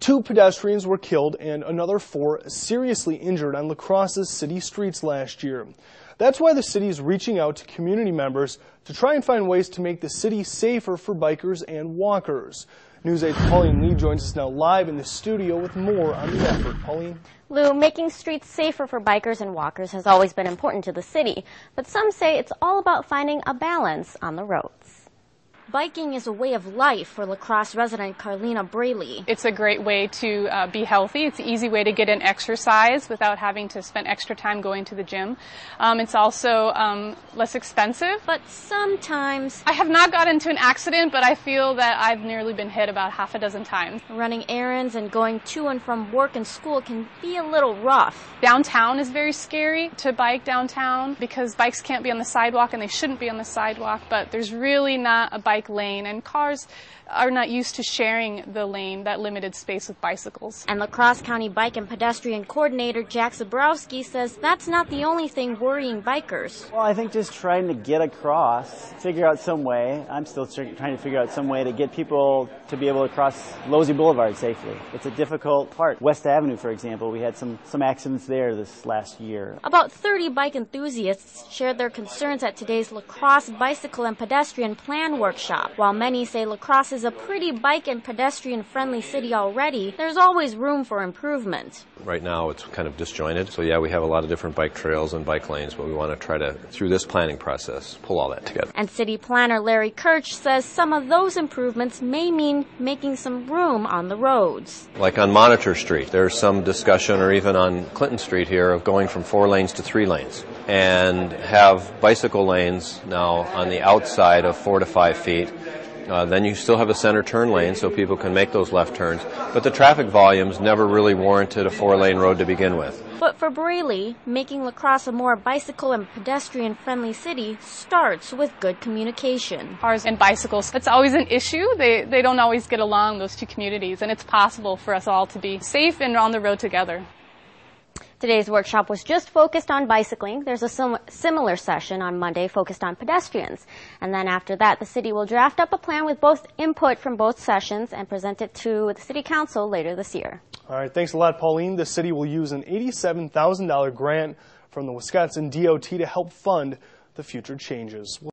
2 pedestrians were killed and another 4 seriously injured on La Crosse's city streets last year. That's why the city is reaching out to community members to try and find ways to make the city safer for bikers and walkers. News 8's Pauline Lee joins us now live in the studio with more on the effort. Pauline? Lou, making streets safer for bikers and walkers has always been important to the city, but some say it's all about finding a balance on the roads. Biking is a way of life for La Crosse resident Carlina Braley. It's a great way to be healthy. It's an easy way to get in exercise without having to spend extra time going to the gym. It's also less expensive. But sometimes I have not got into an accident, but I feel that I've nearly been hit about half a dozen times. Running errands and going to and from work and school can be a little rough. Downtown is very scary to bike downtown because bikes can't be on the sidewalk and they shouldn't be on the sidewalk, but there's really not a bike lane, and cars are not used to sharing the lane, that limited space with bicycles. And La Crosse County Bike and Pedestrian Coordinator Jack Zabrowski says that's not the only thing worrying bikers. Well, I think just trying to get across, figure out some way. I'm still trying to figure out some way to get people to be able to cross Losey Boulevard safely. It's a difficult part. West Avenue, for example, we had some accidents there this last year. About 30 bike enthusiasts shared their concerns at today's La Crosse Bicycle and Pedestrian Plan Workshop. While many say La Crosse is a pretty bike and pedestrian friendly city already, there's always room for improvement. Right now it's kind of disjointed, so yeah, we have a lot of different bike trails and bike lanes, but we want to try to, through this planning process, pull all that together. And city planner Larry Kirch says some of those improvements may mean making some room on the roads. Like on Monitor Street, there's some discussion, or even on Clinton Street here, of going from 4 lanes to 3 lanes and have bicycle lanes now on the outside of 4 to 5 feet. Then you still have a center turn lane so people can make those left turns, but the traffic volumes never really warranted a 4-lane road to begin with. But for Braley, making La Crosse a more bicycle and pedestrian friendly city starts with good communication. Cars and bicycles, that's always an issue. They don't always get along, those two communities, and it's possible for us all to be safe and on the road together. Today's workshop was just focused on bicycling. There's a similar session on Monday focused on pedestrians. And then after that, the city will draft up a plan with both input from both sessions and present it to the city council later this year. All right, thanks a lot, Pauline. The city will use an $87,000 grant from the Wisconsin DOT to help fund the future changes.